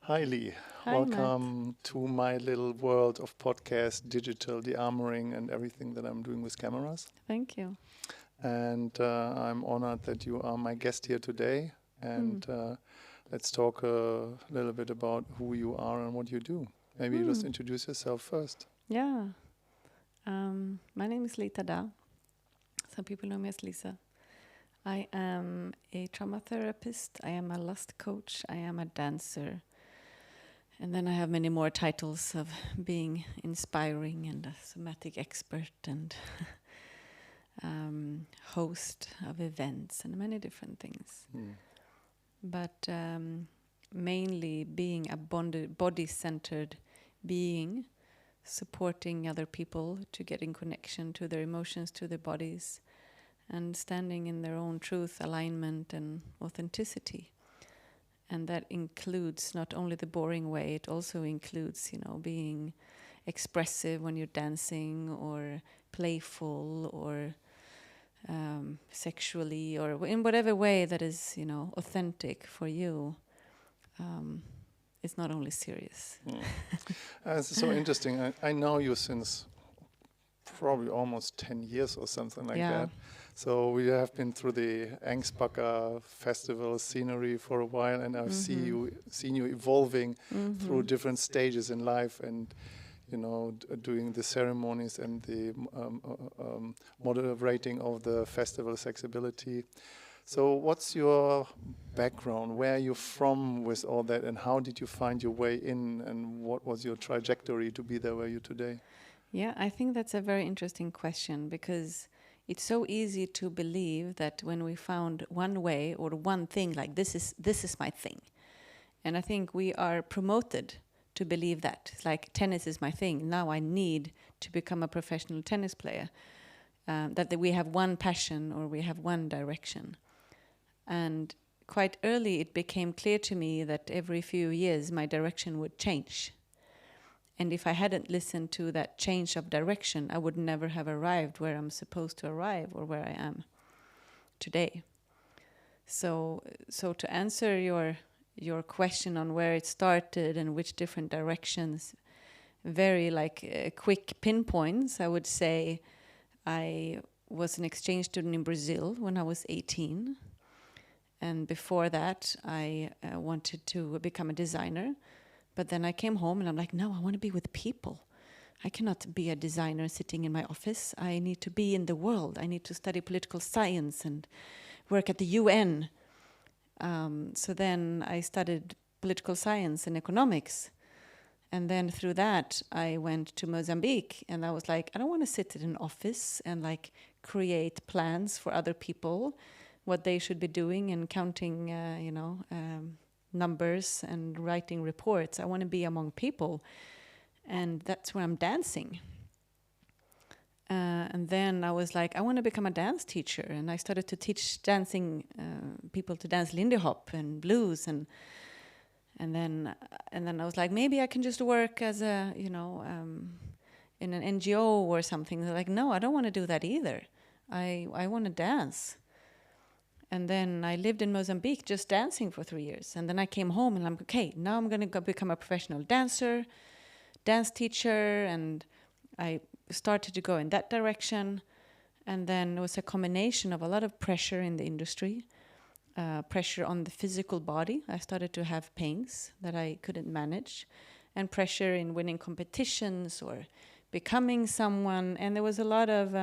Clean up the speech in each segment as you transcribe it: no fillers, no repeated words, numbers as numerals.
Hi Lee, Hi, Matt. welcome to my little world of podcast, digital, de-armoring and everything that I'm doing with cameras. Thank you. And I'm honored that you are my guest here today. And Hmm. let's talk a little bit about who you are and what you do. Maybe you just Hmm. introduce yourself first. Yeah. My name is Li Tadaa. Some people know me as Lisa. I am a trauma therapist. I am a lust coach. I am a dancer. And then I have many more titles of being inspiring and a somatic expert and host of events and many different things. But mainly being a body-centered being, supporting other people to get in connection to their emotions, to their bodies, and standing in their own truth, alignment, and authenticity. And that includes not only the boring way, it also includes, being expressive when you're dancing, or playful, or sexually, or in whatever way that is, authentic for you. It's not only serious. It's so interesting. I know you since probably almost 10 years or something like Yeah. that. So we have been through the Angstbacker festival scenery for a while, and I've seen you evolving through different stages in life, and doing the ceremonies and the moderating of the festival Sexability. So what's your background? Where are you from with all that, and how did you find your way in, and what was your trajectory to be there where you are today? Yeah, I think that's a very interesting question, because it's so easy to believe that when we found one way or one thing, like this is my thing. And I think we are promoted to believe that. It's like tennis is my thing. Now I need to become a professional tennis player. That we have one passion or we have one direction. And quite early it became clear to me that every few years my direction would change. And if I hadn't listened to that change of direction, I would never have arrived where I'm supposed to arrive or where I am today. So to answer your question on where it started and which different directions, very quick pinpoints, I would say I was an exchange student in Brazil when I was 18. And before that, I wanted to become a designer. But then I came home and I'm like, no, I want to be with people. I cannot be a designer sitting in my office. I need to be in the world. I need to study political science and work at the UN. So then I studied political science and economics. And then through that, I went to Mozambique. And I was like, I don't want to sit in an office and create plans for other people, what they should be doing and counting, numbers and writing reports. I want to be among people, and that's where I'm dancing. And then I was like, I want to become a dance teacher, and I started to teach dancing people to dance Lindy Hop and blues, and then I was like, maybe I can just work as a in an NGO or something. They're like, no, I don't want to do that either. I want to dance. And then I lived in Mozambique just dancing for 3 years. And then I came home and I'm okay, now I'm going to become a professional dancer, dance teacher. And I started to go in that direction. And then it was a combination of a lot of pressure in the industry, pressure on the physical body. I started to have pains that I couldn't manage, and pressure in winning competitions or becoming someone. And there was a lot of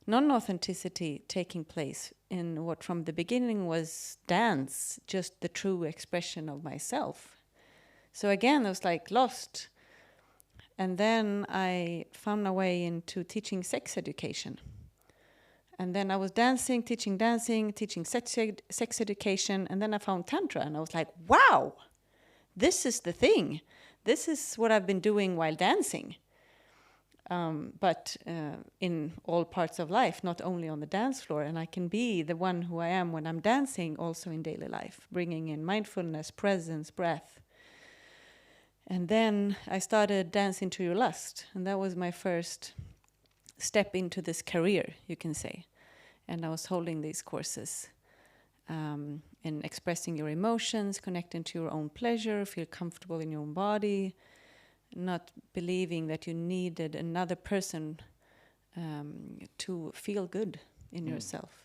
non-authenticity taking place in what from the beginning was dance, just the true expression of myself. So again, I was lost. And then I found my way into teaching sex education. And then I was teaching sex education, and then I found Tantra, and I was like, wow, this is the thing. This is what I've been doing while dancing. But in all parts of life, not only on the dance floor. And I can be the one who I am when I'm dancing, also in daily life, bringing in mindfulness, presence, breath. And then I started Dance Into Your Lust. And that was my first step into this career, you can say. And I was holding these courses. in expressing your emotions, connecting to your own pleasure, feel comfortable in your own body, not believing that you needed another person to feel good in yourself.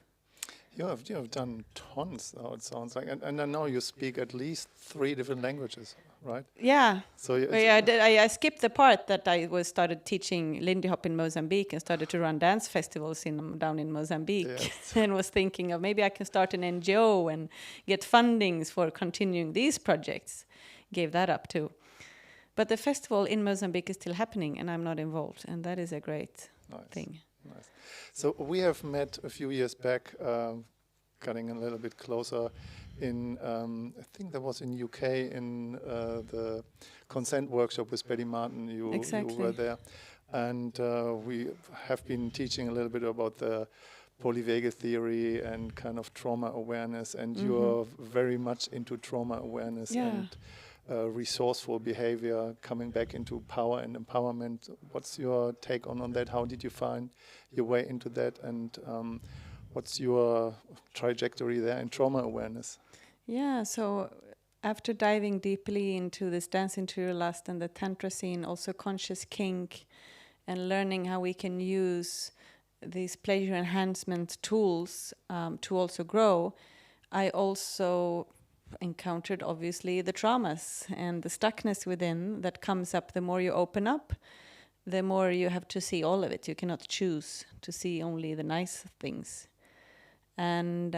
You have done tons, it sounds like, and I know you speak at least 3 different languages, right? Yeah. So I skipped the part that I started teaching Lindy Hop in Mozambique and started to run dance festivals down in Mozambique. Yes. And was thinking of maybe I can start an NGO and get fundings for continuing these projects. Gave that up too. But the festival in Mozambique is still happening and I'm not involved. And that is a great thing. Nice. So we have met a few years back, getting a little bit closer in, I think that was in UK in the consent workshop with Betty Martin. You were there. And we have been teaching a little bit about the polyvagal theory and kind of trauma awareness. And you're very much into trauma awareness and resourceful behavior, coming back into power and empowerment. What's your take on that? How did you find your way into that? And what's your trajectory there in trauma awareness? Yeah, so after diving deeply into this dance into your lust and the tantra scene, also conscious kink, and learning how we can use these pleasure enhancement tools to also grow, I also encountered obviously the traumas and the stuckness within that comes up. The more you open up, the more you have to see all of it. You cannot choose to see only the nice things. And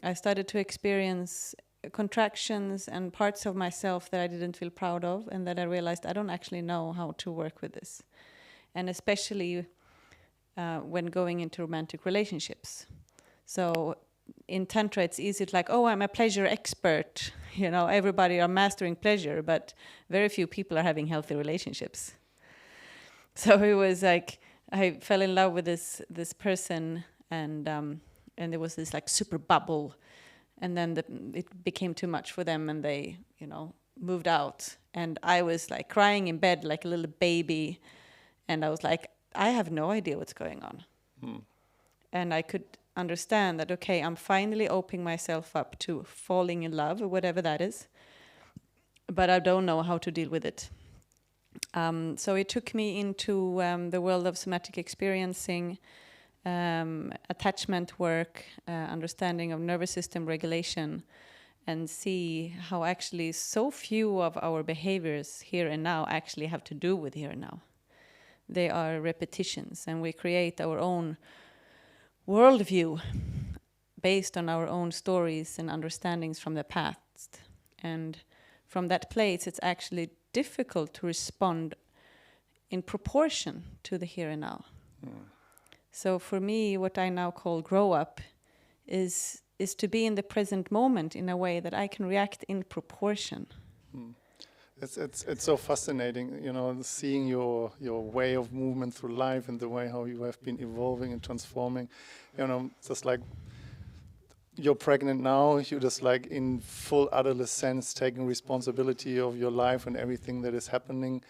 I started to experience contractions and parts of myself that I didn't feel proud of, and that I realized I don't actually know how to work with this. And especially when going into romantic relationships. So in Tantra, it's easy to like, oh, I'm a pleasure expert. You know, everybody are mastering pleasure, but very few people are having healthy relationships. So it was like, I fell in love with this person, and there was this like super bubble, and then it became too much for them, and they, you know, moved out. And I was like crying in bed like a little baby, and I was like, I have no idea what's going on. And I could understand that, okay, I'm finally opening myself up to falling in love, or whatever that is, but I don't know how to deal with it. So it took me into the world of somatic experiencing, attachment work, understanding of nervous system regulation, and see how actually so few of our behaviors here and now actually have to do with here and now. They are repetitions, and we create our own worldview based on our own stories and understandings from the past. And from that place, it's actually difficult to respond in proportion to the here and now. So for me, what I now call grow up is to be in the present moment in a way that I can react in proportion. It's so fascinating, you know, seeing your way of movement through life and the way how you have been evolving and transforming. You know, just like you're pregnant now, you're just like in full adolescence, taking responsibility of your life and everything that is happening.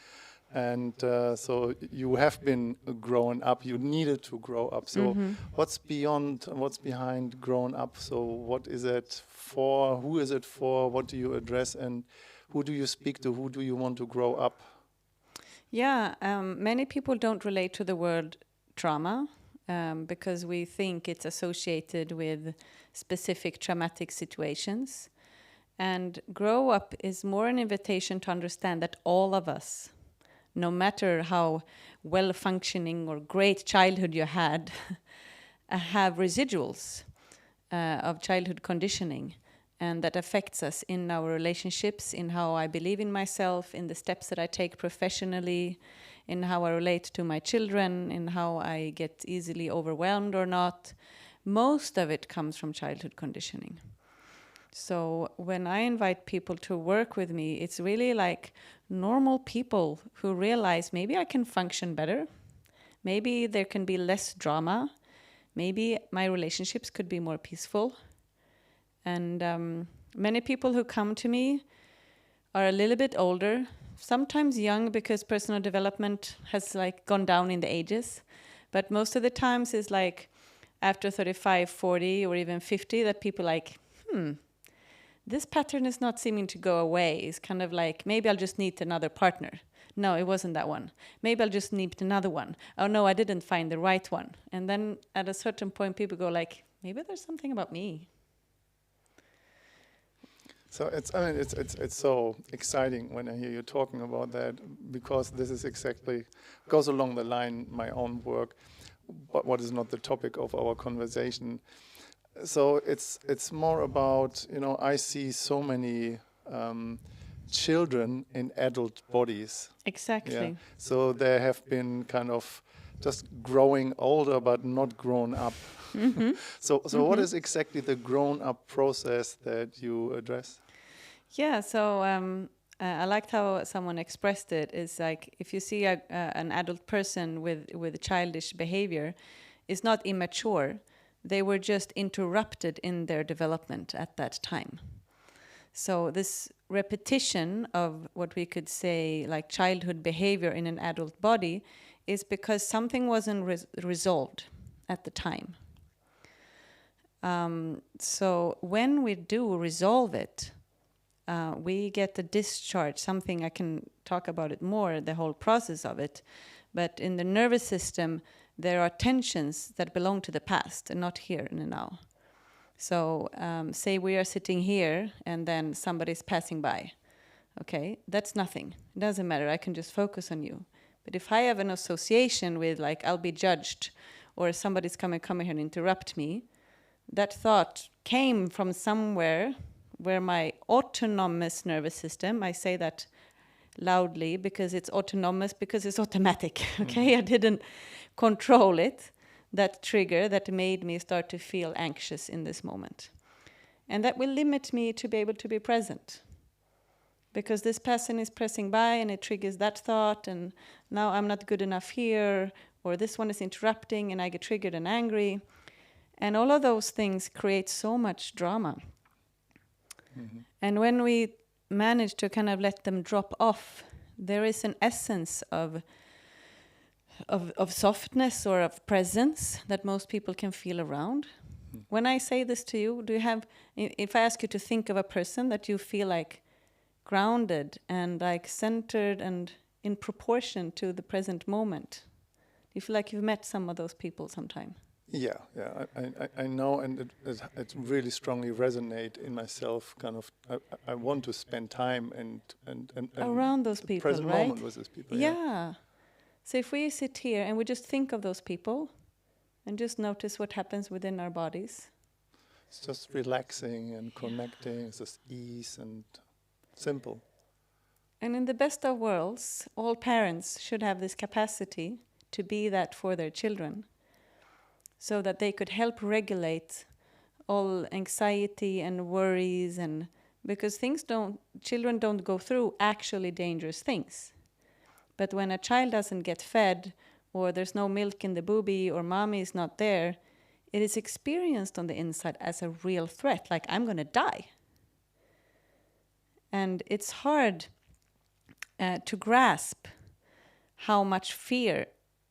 And so you have been growing up. You needed to grow up. So what's behind growing up? So what is it for? Who is it for? What do you address? And who do you speak to? Who do you want to grow up? Yeah, many people don't relate to the word trauma because we think it's associated with specific traumatic situations. And grow up is more an invitation to understand that all of us, no matter how well-functioning or great childhood you had, have residuals of childhood conditioning. And that affects us in our relationships, in how I believe in myself, in the steps that I take professionally, in how I relate to my children, in how I get easily overwhelmed or not. Most of it comes from childhood conditioning. So when I invite people to work with me, it's really like normal people who realize maybe I can function better. Maybe there can be less drama. Maybe my relationships could be more peaceful. And many people who come to me are a little bit older, sometimes young because personal development has like gone down in the ages. But most of the times it's like after 35, 40 or even 50 that people like, this pattern is not seeming to go away. It's kind of like, maybe I'll just need another partner. No, it wasn't that one. Maybe I'll just need another one. Oh no, I didn't find the right one. And then at a certain point, people go like, maybe there's something about me. So it's so exciting when I hear you talking about that, because this is exactly goes along the line my own work, but what is not the topic of our conversation. So it's more about, I see so many children in adult bodies. Exactly. Yeah. So they have been kind of just growing older but not grown up. Mm-hmm. So what is exactly the grown up process that you address? Yeah, so I liked how someone expressed it. Is like, if you see an adult person with childish behavior, is not immature. They were just interrupted in their development at that time. So this repetition of what we could say like childhood behavior in an adult body is because something wasn't resolved at the time. So when we do resolve it, we get a discharge, something I can talk about it more, the whole process of it. But in the nervous system, there are tensions that belong to the past and not here and now. So say we are sitting here and then somebody's passing by. Okay, that's nothing. It doesn't matter. I can just focus on you. But if I have an association with like I'll be judged or somebody's come here and interrupt me, that thought came from somewhere where my autonomous nervous system, I say that loudly because it's autonomous, because it's automatic, okay? I didn't control it, that trigger that made me start to feel anxious in this moment. And that will limit me to be able to be present. Because this person is pressing by and it triggers that thought, and now I'm not good enough here, or this one is interrupting and I get triggered and angry. And all of those things create so much drama. Mm-hmm. And when we manage to kind of let them drop off, there is an essence of softness or of presence that most people can feel around. Mm. When I say this to you, do you have, if I ask you to think of a person that you feel like grounded and like centered and in proportion to the present moment, do you feel like you've met some of those people sometime? Yeah, I know, and it really strongly resonate in myself. Kind of, I want to spend time and around those people, present right? moment with those people. Yeah. So if we sit here and we just think of those people, and just notice what happens within our bodies. It's just relaxing and connecting. It's just ease and simple. And in the best of worlds, all parents should have this capacity to be that for their children, so that they could help regulate all anxiety and worries, and because children don't go through actually dangerous things. But when a child doesn't get fed, or there's no milk in the boobie, or mommy is not there, it is experienced on the inside as a real threat, like I'm gonna die. And it's hard to grasp how much fear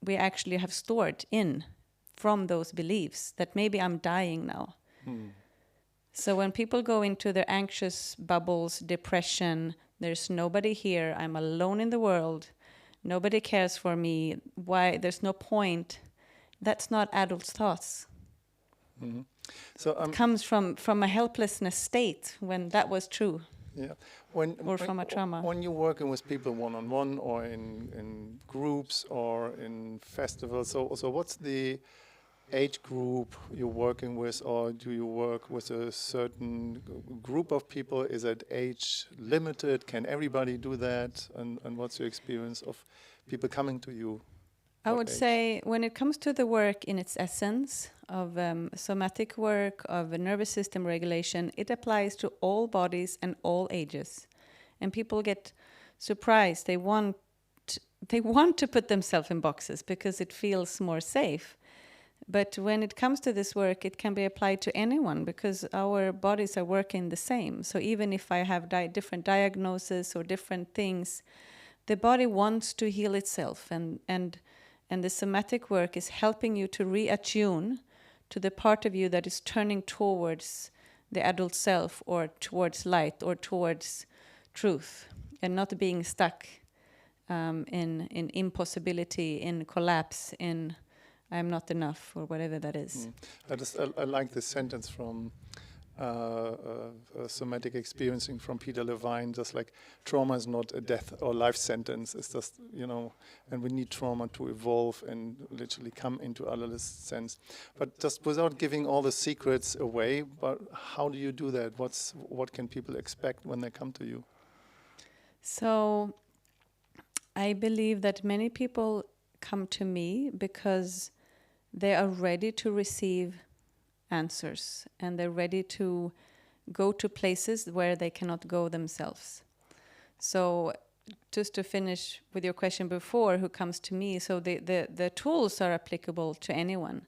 we actually have stored in from those beliefs that maybe I'm dying now. So when people go into their anxious bubbles, depression, there's nobody here, I'm alone in the world, nobody cares for me, why, there's no point, that's not adult thoughts. Mm-hmm. So it comes from a helplessness state when that was true. Yeah. From a trauma. When you're working with people one-on-one or in groups or in festivals, so what's the age group you're working with, or do you work with a certain group of people? Is it age limited? Can everybody do that? And what's your experience of people coming to you? I would say when it comes to the work in its essence of somatic work, of nervous system regulation, it applies to all bodies and all ages. And people get surprised. They want to put themselves in boxes because it feels more safe. But when it comes to this work, it can be applied to anyone because our bodies are working the same. So even if I have different diagnoses or different things, the body wants to heal itself. And the somatic work is helping you to reattune to the part of you that is turning towards the adult self, or towards light, or towards truth, and not being stuck in impossibility, in collapse, in I'm not enough, or whatever that is. I like this sentence from Somatic Experiencing from Peter Levine, just like trauma is not a death or life sentence. It's just, and we need trauma to evolve and literally come into other sense. But just without giving all the secrets away, but how do you do that? What can people expect when they come to you? So I believe that many people come to me because they are ready to receive answers, and they're ready to go to places where they cannot go themselves. So just to finish with your question before, who comes to me, so the tools are applicable to anyone.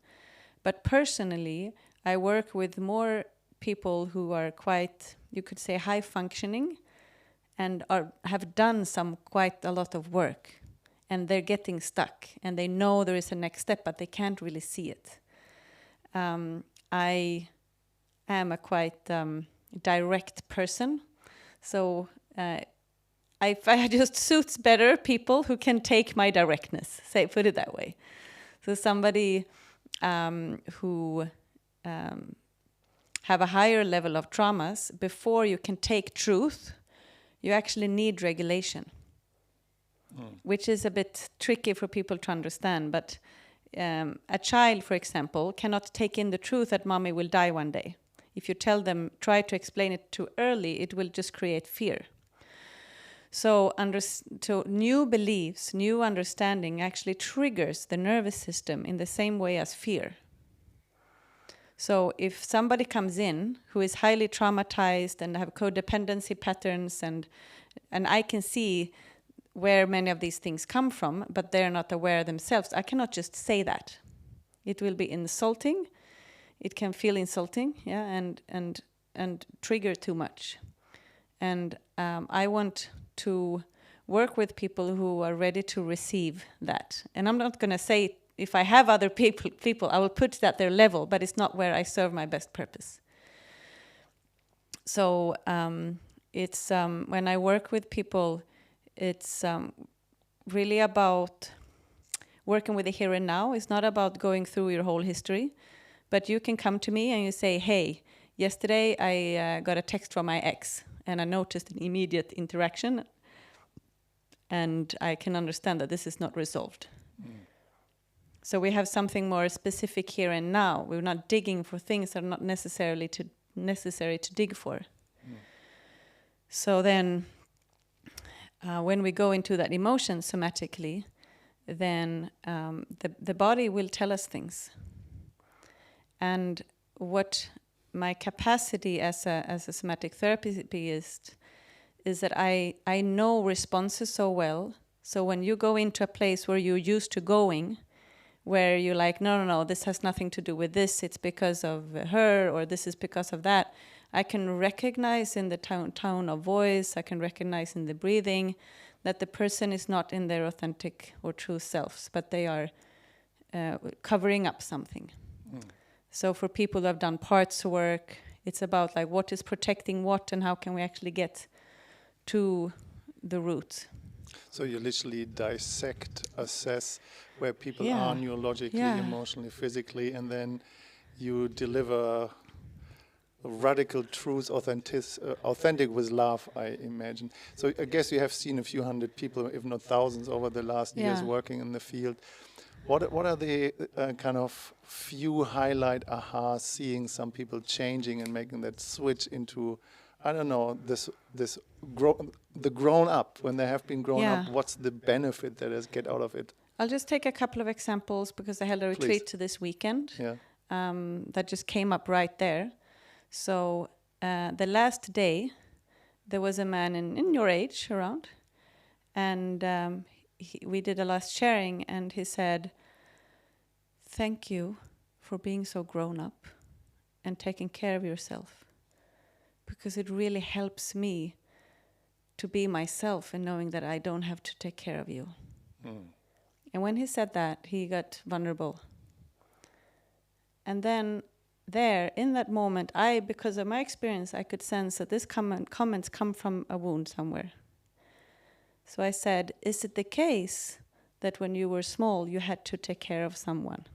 But personally, I work with more people who are quite, you could say, high functioning, and have done quite a lot of work, and they're getting stuck, and they know there is a next step, but they can't really see it. I am a quite direct person, so I just suits better people who can take my directness, put it that way. So somebody who have a higher level of traumas, before you can take truth, you actually need regulation, which is a bit tricky for people to understand. But a child, for example, cannot take in the truth that mommy will die one day. If you tell them, try to explain it too early, it will just create fear. So new beliefs, new understanding actually triggers the nervous system in the same way as fear. So if somebody comes in who is highly traumatized and have codependency patterns, and I can see where many of these things come from, but they're not aware themselves, I cannot just say that. It will be insulting. It can feel insulting, and trigger too much. And I want to work with people who are ready to receive that. And I'm not going to say, if I have other people, I will put it at their level, but it's not where I serve my best purpose. So it's when I work with people, it's really about working with the here and now. It's not about going through your whole history, but you can come to me and you say, hey, yesterday I got a text from my ex, and I noticed an immediate interaction, and I can understand that this is not resolved. So we have something more specific here and now. We're not digging for things that are not necessary to dig for. So then when we go into that emotion somatically, then the body will tell us things. And what my capacity as a somatic therapist is that I know responses so well. So when you go into a place where you're used to going, where you're like, no, this has nothing to do with this, it's because of her, or this is because of that, I can recognize in the tone of voice, I can recognize in the breathing that the person is not in their authentic or true selves, but they are covering up something. So for people who have done parts work, it's about like what is protecting what, and how can we actually get to the root. So you literally dissect, assess where people are neurologically, emotionally, physically, and then you deliver radical truth, authentic with love, I imagine. So I guess you have seen a few hundred people, if not thousands, over the last years working in the field. What are the kind of few highlight ahas, seeing some people changing and making that switch into, I don't know, the grown up, when they have been grown up, what's the benefit that is get out of it? I'll just take a couple of examples because I held a retreat to this weekend that just came up right there. So the last day, there was a man in your age around, and we did a last sharing, and he said, thank you for being so grown up and taking care of yourself, because it really helps me to be myself and knowing that I don't have to take care of you. And when he said that, he got vulnerable. And then there, in that moment, because of my experience, I could sense that this comments come from a wound somewhere. So I said, is it the case that when you were small, you had to take care of someone?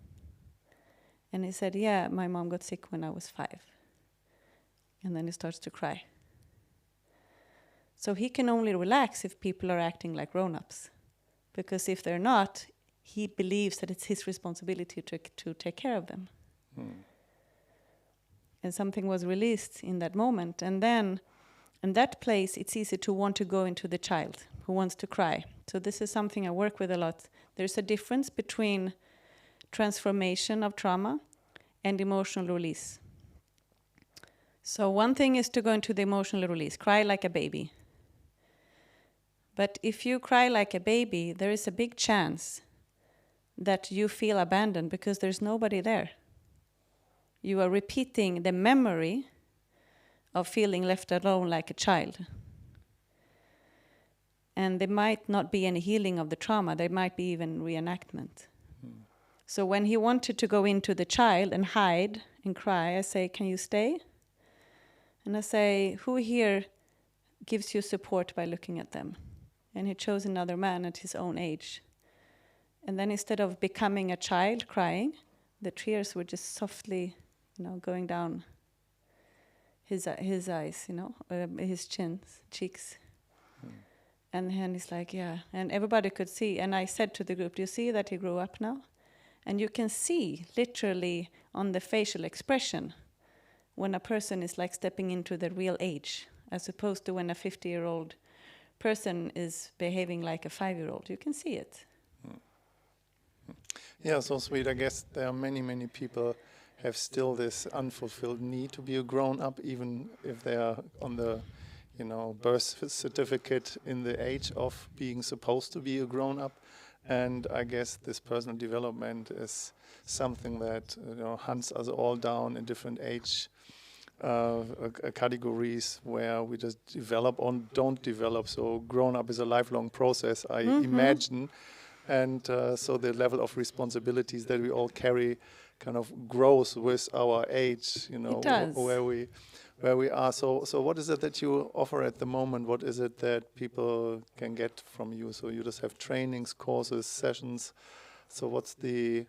And he said, yeah, my mom got sick when I was 5. And then he starts to cry. So he can only relax if people are acting like grown-ups. Because if they're not, he believes that it's his responsibility to take care of them. And something was released in that moment. And then, in that place, it's easy to want to go into the child who wants to cry. So this is something I work with a lot. There's a difference between transformation of trauma and emotional release. So one thing is to go into the emotional release, cry like a baby. But if you cry like a baby, there is a big chance that you feel abandoned because there's nobody there. You are repeating the memory of feeling left alone like a child. And there might not be any healing of the trauma. There might be even reenactment. So when he wanted to go into the child and hide and cry, I say, can you stay? And I say, who here gives you support by looking at them? And he chose another man at his own age. And then instead of becoming a child crying, the tears were just softly, going down his eyes, his cheeks. And then he's like, yeah. And everybody could see. And I said to the group, do you see that he grew up now? And you can see literally on the facial expression when a person is like stepping into their real age, as opposed to when a 50-year-old person is behaving like a 5-year-old. You can see it. Yeah, so sweet. I guess there are many, many people have still this unfulfilled need to be a grown-up, even if they are on the, birth certificate in the age of being supposed to be a grown-up. And I guess this personal development is something that hunts us all down in different age categories where we just develop or don't develop. So grown-up is a lifelong process, I imagine. And so the level of responsibilities that we all carry kind of grows with our age, It does. where we are. So what is it that you offer at the moment? What is it that people can get from you? So you just have trainings, courses, sessions. So what's the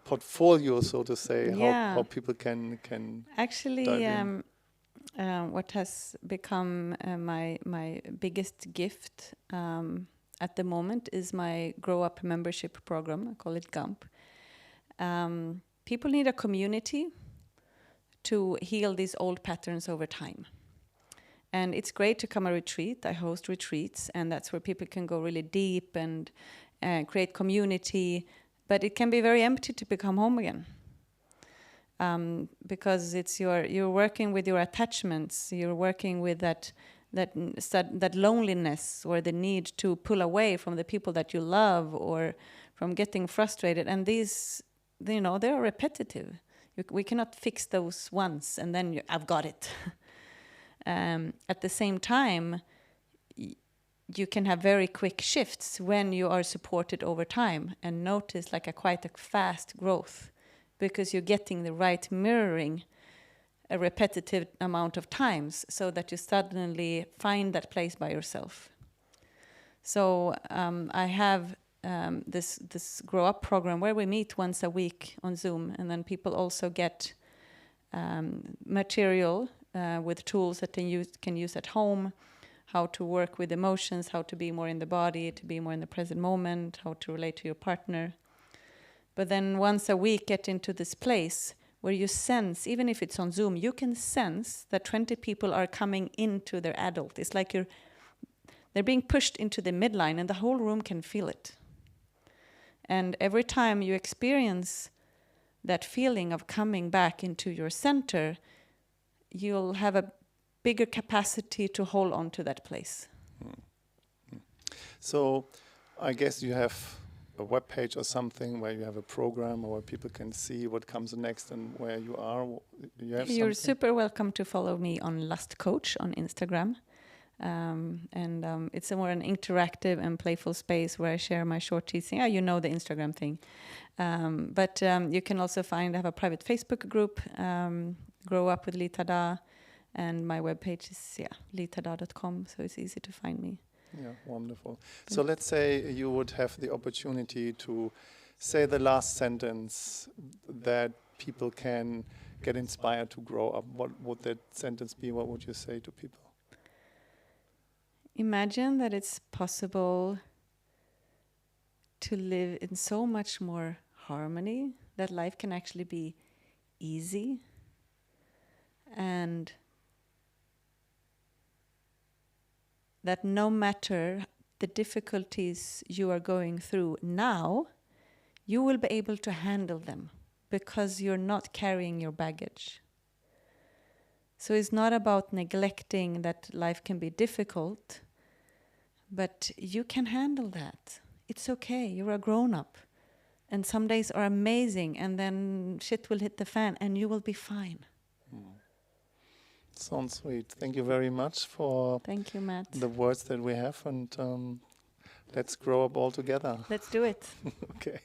portfolio, so to say, how people can actually dive in? What has become my biggest gift at the moment is my Grow Up membership program. I call it GUMP. People need a community to heal these old patterns over time. And it's great to come a retreat. I host retreats, and that's where people can go really deep and create community. But it can be very empty to become home again. Because you're working with your attachments, you're working with that loneliness or the need to pull away from the people that you love or from getting frustrated. And these, they are repetitive. We cannot fix those once and then I've got it. At the same time, you can have very quick shifts when you are supported over time and notice quite a fast growth because you're getting the right mirroring a repetitive amount of times so that you suddenly find that place by yourself. So I have this Grow Up program where we meet once a week on Zoom, and then people also get material with tools that they can use at home, how to work with emotions, how to be more in the body, to be more in the present moment, how to relate to your partner. But then once a week get into this place where you sense, even if it's on Zoom, you can sense that 20 people are coming into their adult. It's like they're being pushed into the midline and the whole room can feel it. And every time you experience that feeling of coming back into your center, you'll have a bigger capacity to hold on to that place. So I guess you have a web page or something where you have a program or where people can see what comes next and where you are. You're super welcome to follow me on Lust Coach on Instagram. It's a more an interactive and playful space where I share my short teaching. You know the Instagram thing. But you can also I have a private Facebook group, Grow Up with Li Tadaa, and my webpage is litadaa.com, so it's easy to find me. Yeah, wonderful. So let's say you would have the opportunity to say the last sentence that people can get inspired to grow up. What would that sentence be? What would you say to people? Imagine that it's possible to live in so much more harmony, that life can actually be easy, and that no matter the difficulties you are going through now, you will be able to handle them because you're not carrying your baggage. So it's not about neglecting that life can be difficult, but you can handle that. It's okay, you're a grown-up. And some days are amazing, and then shit will hit the fan, and you will be fine. Sounds sweet. Thank you very much for Thank you, Matt. the words that we have, and let's grow up all together. Let's do it. Okay.